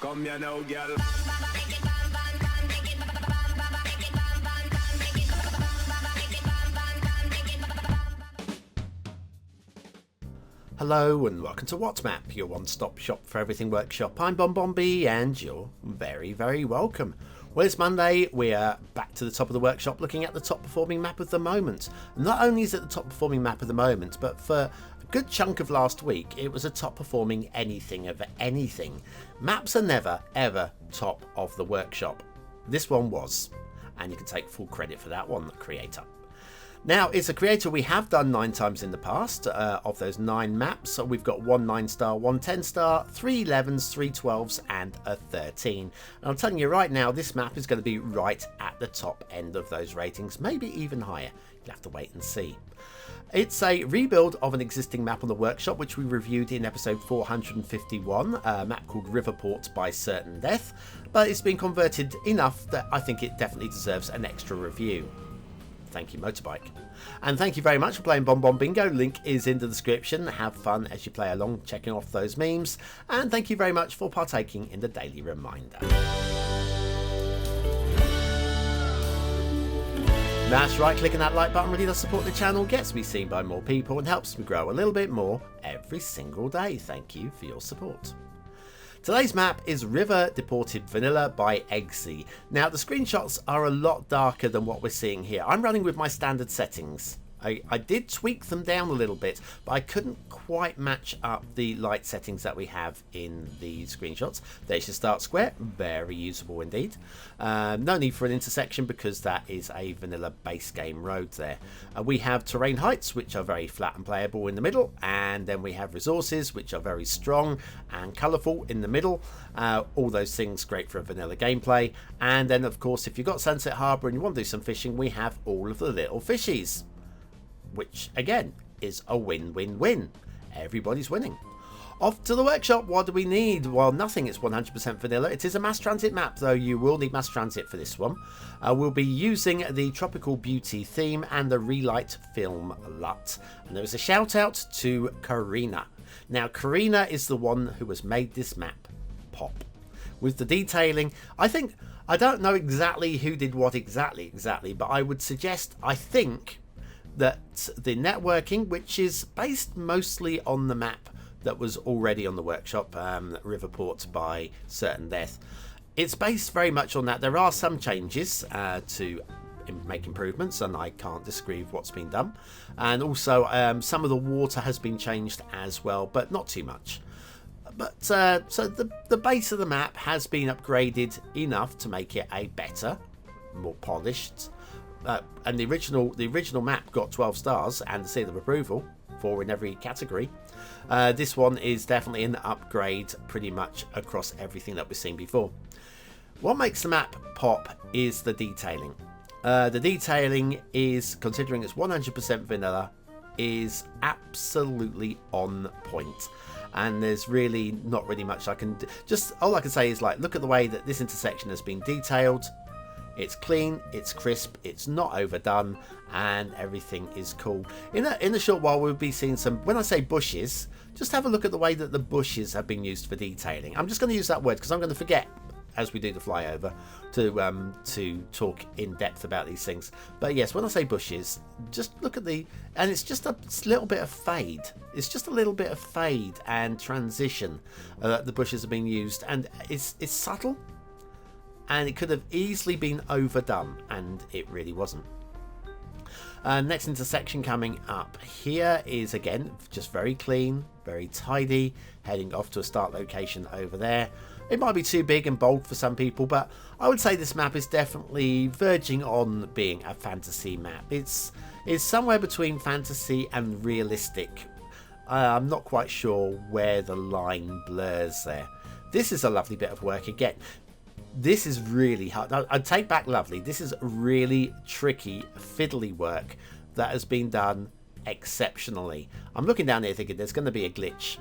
Come here now, girl. Hello and welcome to WhatMap, your one-stop shop for everything workshop. I'm BonBonB and you're very, very welcome. Well, it's Monday, we're back to the top of the workshop looking at the top performing map of the moment. Not only is it the top performing map of the moment, but for a good chunk of last week, it was a top performing anything of anything. Maps are never, ever top of the workshop. This one was, and you can take full credit for that one, creator. Now, it's a creator we have done 9 times in the past. Of those 9 maps, so we've got 1 9-star, 1 10-star, 3 11s, 3 12s, and a 13. And I'm telling you right now, this map is going to be right at the top end of those ratings, maybe even higher. You'll have to wait and see. It's a rebuild of an existing map on the workshop, which we reviewed in episode 451, a map called Riverport by Certain Death, but it's been converted enough that I think it definitely deserves an extra review. Thank you, Motorbike. And thank you very much for playing BonBonBingo. Link is in the description. Have fun as you play along, checking off those memes. And thank you very much for partaking in the daily reminder. That's right, clicking that like button really does support the channel, gets me seen by more people and helps me grow a little bit more every single day. Thank you for your support. Today's map is River Deported Vanilla by Eggsy. Now, the screenshots are a lot darker than what we're seeing here. I'm running with my standard settings. I did tweak them down a little bit, but I couldn't quite match up the light settings that we have in the screenshots. There's your start square, very usable indeed. No need for an intersection because that is a vanilla base game road there. We have terrain heights, which are very flat and playable in the middle, and then we have resources, which are very strong and colourful in the middle. All those things great for a vanilla gameplay. And then, of course, if you've got Sunset Harbour and you want to do some fishing, we have all of the little fishies, which again is a win-win-win. Everybody's winning. Off to the workshop. What do we need? Well, nothing. It's 100% vanilla. It is a mass transit map, though you will need mass transit for this one. We'll be using the Tropical Beauty theme and the Relight Film LUT. And there is a shout out to Karina. Now, Karina is the one who has made this map pop. With the detailing, I don't know exactly who did what exactly, but I would suggest, I think, that the networking, which is based mostly on the map that was already on the workshop, Riverport by Certain Death, it's based very much on that. There are some changes to make improvements, and I can't disagree with what's been done, and also some of the water has been changed as well, but not too much. But so the base of the map has been upgraded enough to make it a better, more polished. And the original map got 12 stars and a seal of approval, 4 in every category. This one is definitely an upgrade pretty much across everything that we've seen before. What makes the map pop is the detailing. The detailing is, considering it's 100% vanilla, is absolutely on point. And there's really not really much I can do. Just all I can say is, like, look at the way that this intersection has been detailed. It's clean, it's crisp, it's not overdone, and everything is cool. In a short while, we'll be seeing some, when I say bushes, just have a look at the way that the bushes have been used for detailing. I'm just going to use that word because I'm going to forget as we do the flyover to talk in depth about these things. But yes, when I say bushes, just look at and it's just a little bit of fade. It's just a little bit of fade and transition that the bushes have been used, and it's subtle. And it could have easily been overdone, and it really wasn't. Next intersection coming up here is, again, just very clean, very tidy, heading off to a start location over there. It might be too big and bold for some people, but I would say this map is definitely verging on being a fantasy map. It's somewhere between fantasy and realistic. I'm not quite sure where the line blurs there. This is a lovely bit of work again. This is really hard. I'd take back lovely. This is really tricky, fiddly work that has been done exceptionally. I'm looking down here thinking there's going to be a glitch.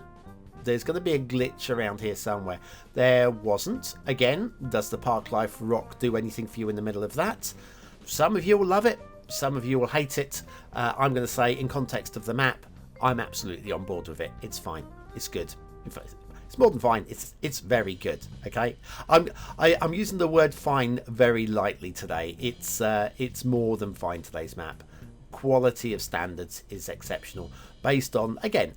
There's going to be a glitch around here somewhere. There wasn't. Again, does the Park Life Rock do anything for you in the middle of that? Some of you will love it. Some of you will hate it. I'm going to say, in context of the map, I'm absolutely on board with it. It's fine. It's good. In fact, It's more than fine. It's very good. Okay, I'm using the word fine very lightly today. It's more than fine. Today's map quality of standards is exceptional. Based on, again,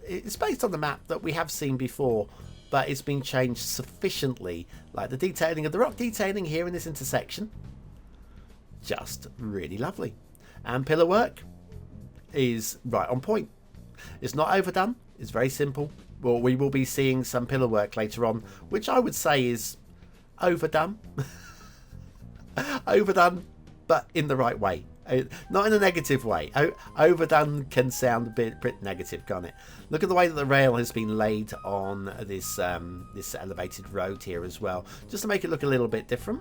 it's based on the map that we have seen before, but it's been changed sufficiently. Like the detailing of the rock detailing here in this intersection, just really lovely. And pillar work is right on point. It's not overdone. It's very simple. Well, we will be seeing some pillar work later on, which I would say is overdone. Overdone, but in the right way. Not in a negative way. Overdone can sound a bit negative, can't it? Look at the way that the rail has been laid on this this elevated road here as well, just to make it look a little bit different.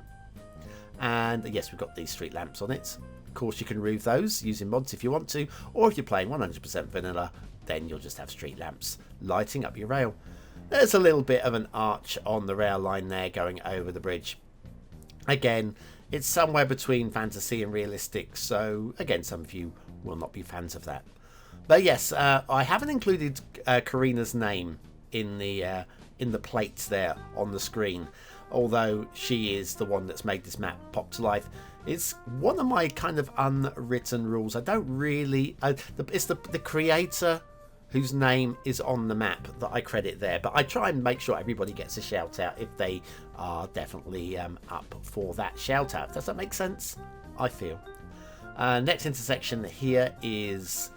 And yes, we've got these street lamps on it. Of course, you can remove those using mods if you want to, or if you're playing 100% vanilla, then you'll just have street lamps lighting up your rail. There's a little bit of an arch on the rail line there going over the bridge. Again, it's somewhere between fantasy and realistic, so again, some of you will not be fans of that. But yes, I haven't included Karina's name in the plates there on the screen, although she is the one that's made this map pop to life. It's one of my kind of unwritten rules. I don't really... it's the creator whose name is on the map that I credit there. But I try and make sure everybody gets a shout out if they are definitely up for that shout out. Does that make sense? I feel. Next intersection here is,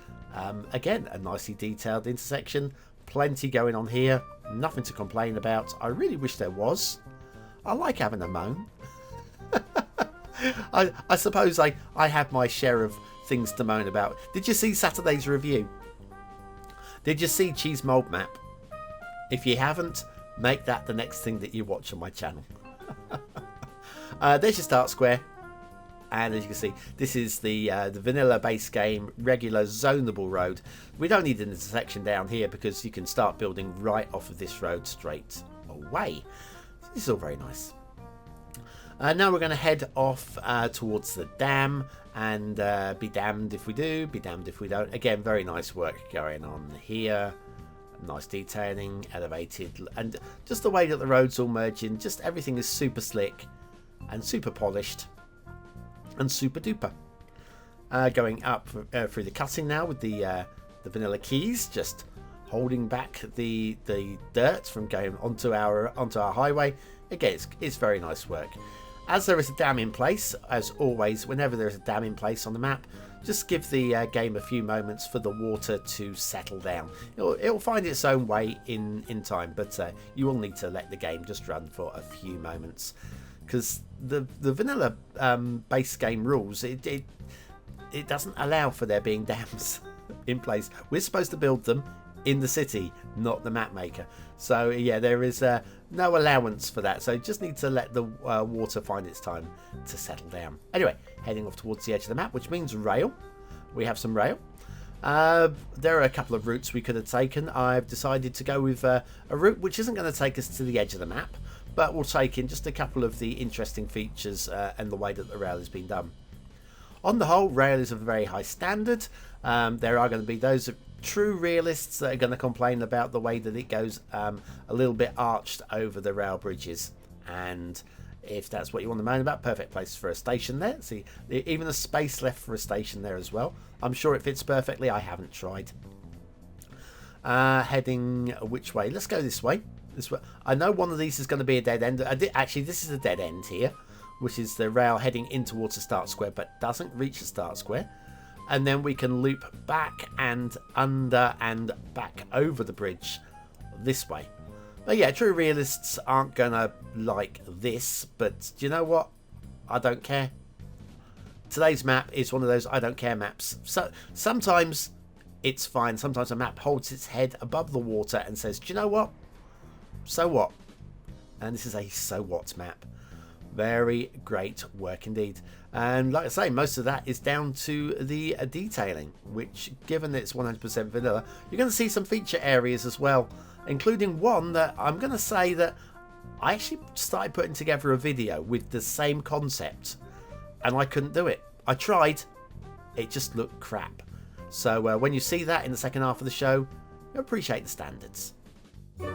again, a nicely detailed intersection. Plenty going on here. Nothing to complain about. I really wish there was. I like having a moan. I suppose I have my share of things to moan about. Did you see Saturday's review? Did you see Cheese Mold Map? If you haven't, make that the next thing that you watch on my channel. There's your start square. And as you can see, this is the vanilla base game, regular zonable road. We don't need an intersection down here because you can start building right off of this road straight away. This is all very nice. Now we're going to head off towards the dam, and be damned if we do, be damned if we don't. Again, very nice work going on here. Nice detailing, elevated, and just the way that the roads all merge in. Just everything is super slick and super polished and super duper. Going up through the cutting now with the vanilla keys, just holding back the dirt from going onto our highway. Again, it's very nice work. As there is a dam in place, as always, whenever there is a dam in place on the map, just give the game a few moments for the water to settle down. It'll find its own way in time, but you will need to let the game just run for a few moments, because the vanilla base game rules, it doesn't allow for there being dams in place. We're supposed to build them in the city, not the map maker. So yeah, there is no allowance for that. So just need to let the water find its time to settle down. Anyway, heading off towards the edge of the map, which means rail. We have some rail. There are a couple of routes we could have taken. I've decided to go with a route which isn't going to take us to the edge of the map, but we'll take in just a couple of the interesting features and the way that the rail has been done. On the whole, rail is of a very high standard. There are going to be those true realists that are going to complain about the way that it goes a little bit arched over the rail bridges, and if that's what you want to moan about, perfect place for a station there. See, even a space left for a station there as well. I'm sure it fits perfectly. I haven't tried. Heading which way? Let's go this way. This way. I know one of these is going to be a dead end. Actually, this is a dead end here, which is the rail heading in towards the start square, but doesn't reach the start square. And then we can loop back and under and back over the bridge this way. But yeah, true realists aren't gonna like this, but do you know what? I don't care. Today's map is one of those I don't care maps. So sometimes it's fine. Sometimes a map holds its head above the water and says, do you know what? So what? And this is a so what map. Very great work indeed. And like I say, most of that is down to the detailing, which, given that it's 100% vanilla, you're going to see some feature areas as well, including one that I'm going to say that I actually started putting together a video with the same concept, and I couldn't do it. I tried, it just looked crap. So when you see that in the second half of the show, you'll appreciate the standards. Are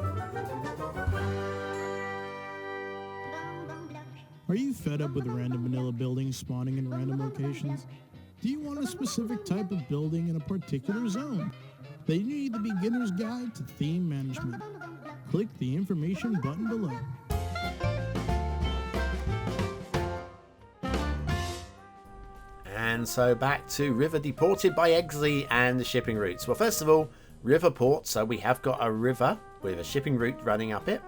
you fed up with random vanilla buildings spawning in random locations? Do you want a specific type of building in a particular zone? Then you need the beginner's guide to theme management. Click the information button below. And so back to River Deported by Eggsy and the shipping routes. Well, first of all, river port. So we have got a river with a shipping route running up it.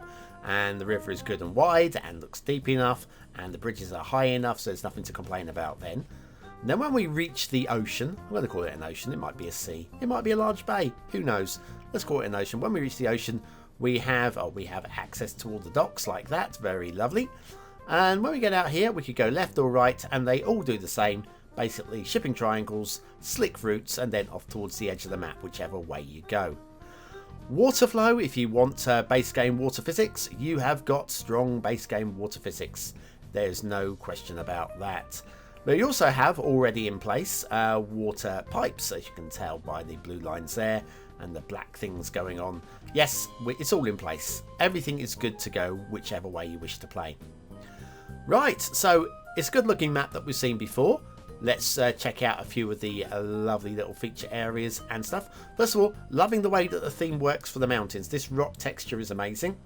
And the river is good and wide and looks deep enough. And the bridges are high enough, so there's nothing to complain about then. And then when we reach the ocean, I'm going to call it an ocean. It might be a sea. It might be a large bay. Who knows? Let's call it an ocean. When we reach the ocean, we have access to all the docks like that. Very lovely. And when we get out here, we could go left or right, and they all do the same. Basically, shipping triangles, slick routes, and then off towards the edge of the map, whichever way you go. Water flow, if you want base game water physics, you have got strong base game water physics. There's no question about that. But you also have already in place water pipes, as you can tell by the blue lines there and the black things going on. Yes, it's all in place. Everything is good to go, whichever way you wish to play. Right, so it's a good looking map that we've seen before. Let's check out a few of the lovely little feature areas and stuff. First of all, loving the way that the theme works for the mountains. This rock texture is amazing,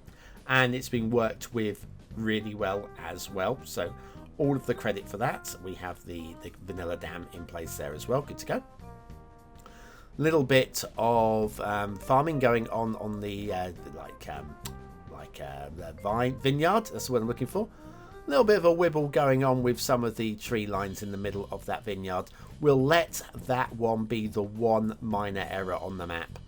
and it's been worked with really well as well. So all of the credit for that. We have the vanilla dam in place there as well. Good to go. Little bit of farming going on the vineyard. That's what I'm looking for. A little bit of a wibble going on with some of the tree lines in the middle of that vineyard. We'll let that one be the one minor error on the map.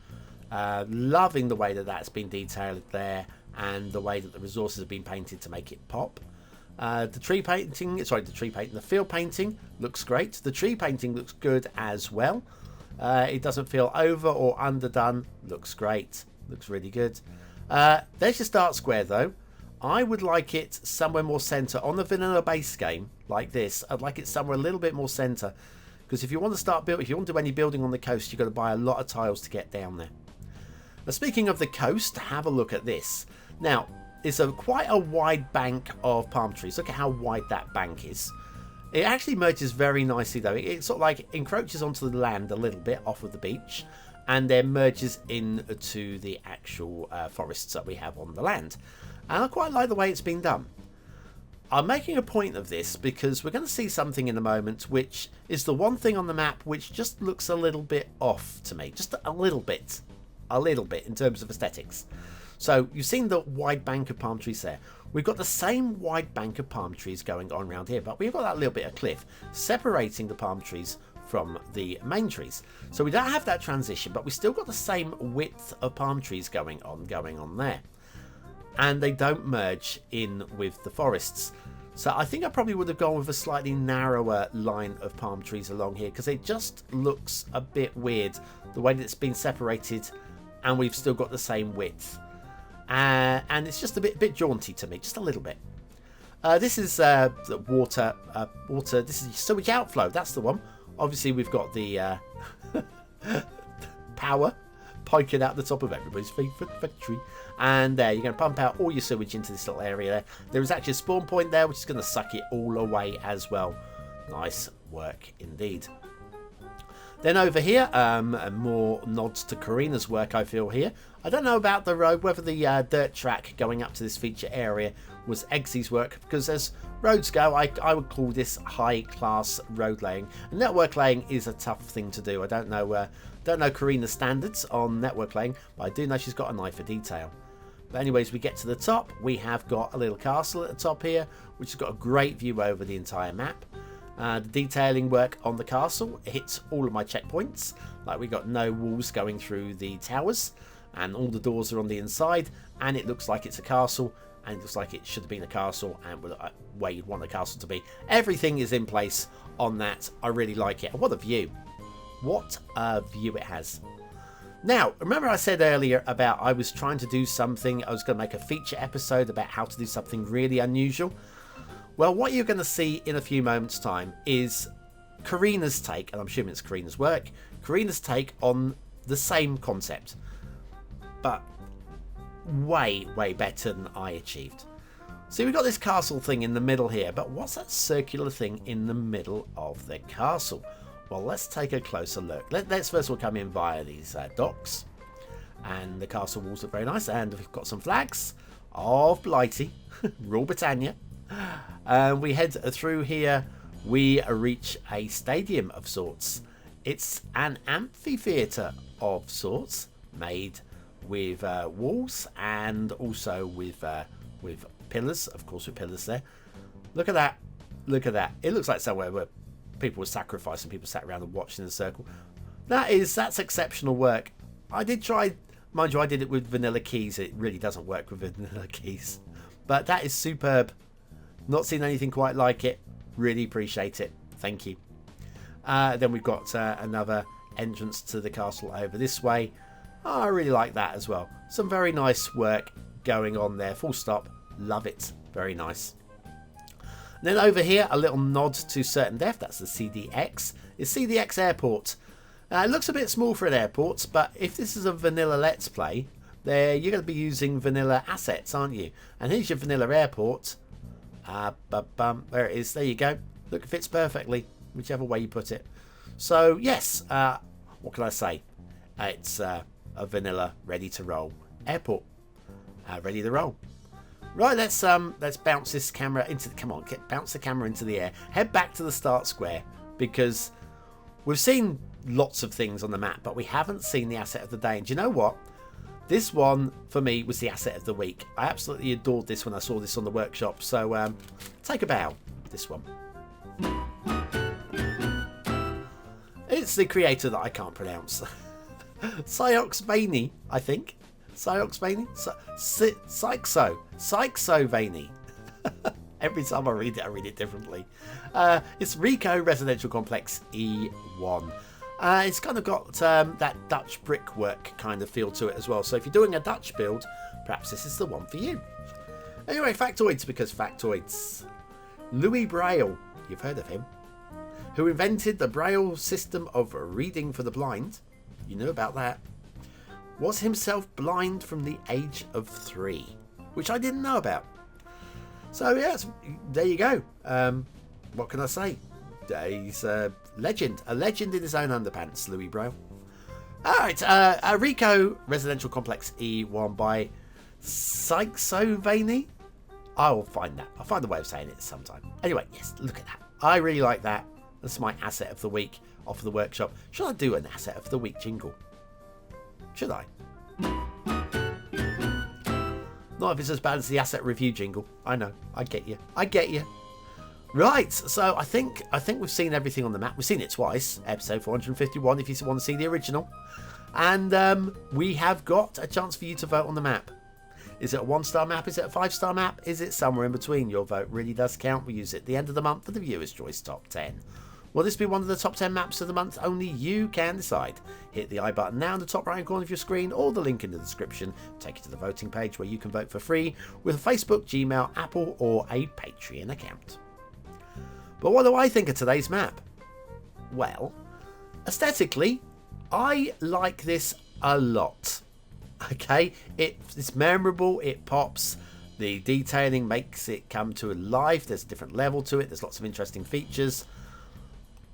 Loving the way that that's been detailed there and the way that the resources have been painted to make it pop. The field painting looks great. The tree painting looks good as well. It doesn't feel over or underdone. Looks great. Looks really good. There's your start square though. I would like it somewhere more centre. On the vanilla base game like this, I'd like it somewhere a little bit more centre. Because if you want to start building, if you want to do any building on the coast, you've got to buy a lot of tiles to get down there. Now, speaking of the coast, have a look at this. Now, it's quite a wide bank of palm trees. Look at how wide that bank is. It actually merges very nicely though. It sort of like encroaches onto the land a little bit off of the beach, and then merges into the actual forests that we have on the land. And I quite like the way it's been done. I'm making a point of this because we're going to see something in a moment which is the one thing on the map which just looks a little bit off to me. Just a little bit in terms of aesthetics. So you've seen the wide bank of palm trees there. We've got the same wide bank of palm trees going on around here, but we've got that little bit of cliff separating the palm trees from the main trees. So we don't have that transition, but we still got the same width of palm trees going on there. And they don't merge in with the forests. So I think I probably would have gone with a slightly narrower line of palm trees along here, because it just looks a bit weird the way that it's been separated and we've still got the same width. And it's just a bit jaunty to me, just a little bit. This is the water. This is sewage outflow. That's the one. Obviously, we've got the power poking out the top of everybody's favourite factory. And there, you're going to pump out all your sewage into this little area there. There is actually a spawn point there, which is going to suck it all away as well. Nice work indeed. Then over here, more nods to Karina's work, I feel here. I don't know about the road, whether the dirt track going up to this feature area was Eggsy's work, because as roads go, I would call this high-class road laying. And network laying is a tough thing to do. I don't know Karina's standards on network laying, but I do know she's got an eye for detail. But anyways, we get to the top. We have got a little castle at the top here, which has got a great view over the entire map. The detailing work on the castle hits all of my checkpoints. Like, we got no walls going through the towers, and all the doors are on the inside, and it looks like it's a castle, and it looks like it should have been a castle, and where you'd want a castle to be. Everything is in place on that. I really like it. And what a view. What a view it has. Now, remember I said earlier about I was trying to do something, I was going to make a feature episode about how to do something really unusual. Well, what you're going to see in a few moments' time is Karina's take, and I'm assuming it's Karina's work, Karina's take on the same concept. But way better than I achieved. See, we've got this castle thing in the middle here, but what's that circular thing in the middle of the castle? Well, let's take a closer look. Let's first of all come in via these docks. And the castle walls look very nice, and we've got some flags of Blighty, Rule Britannia. We head through here, we reach a stadium of sorts. It's an amphitheatre of sorts, made with walls and also with pillars, of course, with pillars there. Look at that. Look at that. It looks like somewhere where people were sacrificing, people sat around and watched in a circle. That's exceptional work. I did try, mind you, I did it with vanilla keys. It really doesn't work with vanilla keys. But that is superb. Not seen anything quite like it. Really appreciate it. Thank you. Then we've got another entrance to the castle over this way. Oh, I really like that as well. Some very nice work going on there. Full stop. Love it. Very nice. And then over here, a little nod to certain death. That's the CDX. It's CDX Airport. It looks a bit small for an airport, but if this is a vanilla Let's Play, you're going to be using vanilla assets, aren't you? And here's your vanilla airport. There it is. There you go. Look, it fits perfectly, whichever way you put it. So, yes, what can I say? It's a vanilla ready to roll airport. Ready to roll. Right, let's bounce this camera into bounce the camera into the air. Head back to the start square, because we've seen lots of things on the map, but we haven't seen the asset of the day. And do you know what? This one for me was the asset of the week. I absolutely adored this when I saw this on the workshop. So take a bow. This one. It's the creator that I can't pronounce. Psixovaniy, I think. Psixovaniy? Psixovaniy. Every time I read it differently. It's RICO Residential Complex E1. It's kind of got that Dutch brickwork kind of feel to it as well. So if you're doing a Dutch build, perhaps this is the one for you. Anyway, factoids, because factoids. Louis Braille, you've heard of him, who invented the Braille system of reading for the blind, you know about that, was himself blind from the age of 3, which I didn't know about. So yes, there you go. What can I say? He's a legend in his own underpants, Louis Braille. Alright, RICO Residential Complex E1 by Psixovaniy. I'll find that. I'll find a way of saying it sometime. Anyway, yes, look at that. I really like that. That's my asset of the week off of the workshop. Should I do an asset of the week jingle? Should I? Not if it's as bad as the asset review jingle. I know. I get you. I get you. Right, so I think we've seen everything on the map. We've seen it twice. Episode 451 if you want to see the original. And we have got a chance for you to vote on the map. Is it a 1-star map? Is it a 5-star map? Is it somewhere in between? Your vote really does count. We use it at the end of the month for the Viewer's Choice Top 10. Will this be one of the top 10 maps of the month? Only you can decide. Hit the I button now in the top right hand corner of your screen, or the link in the description. Take you to the voting page where you can vote for free with a Facebook, Gmail, Apple, or a Patreon account. But what do I think of today's map? Well, aesthetically, I like this a lot. Okay, it's memorable, it pops, the detailing makes it come to life, there's a different level to it, there's lots of interesting features.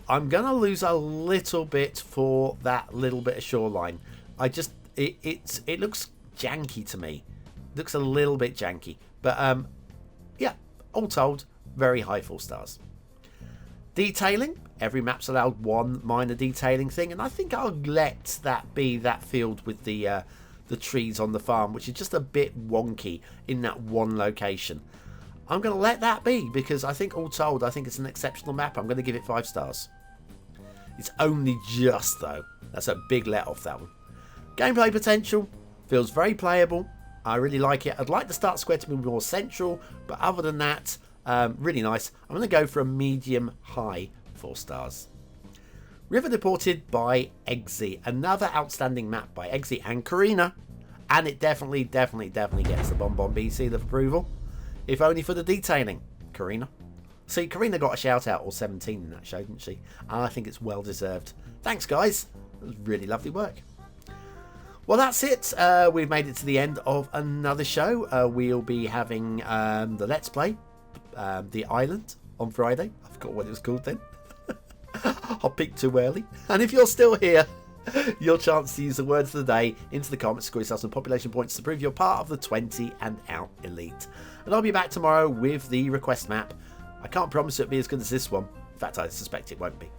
I'm going to lose a little bit for that little bit of shoreline. It looks janky to me. It looks a little bit janky. But yeah, all told, very high 4 stars. Detailing, every map's allowed one minor detailing thing, and I think I'll let that be that field with the trees on the farm, which is just a bit wonky in that one location. I'm going to let that be, because I think all told, I think it's an exceptional map. I'm going to give it 5 stars. It's only just, though. That's a big let off, that one. Gameplay potential, feels very playable. I really like it. I'd like the start square to be more central, but other than that, really nice. I'm going to go for a medium-high 4 stars. River Deported by Eggsy. Another outstanding map by Eggsy and Karina. And it definitely gets the BonBonB seal of approval. If only for the detailing, Karina. See, Karina got a shout out, or 17 in that show, didn't she? And I think it's well deserved. Thanks, guys. It was really lovely work. Well, that's it. We've made it to the end of another show. We'll be having the Let's Play, The Island, on Friday. I forgot what it was called then. I'll peak too early. And if you're still here, your chance to use the words of the day into the comments, score yourself some population points to prove you're part of the 20 and out elite. And I'll be back tomorrow with the request map. I can't promise it'll be as good as this one. In fact, I suspect it won't be.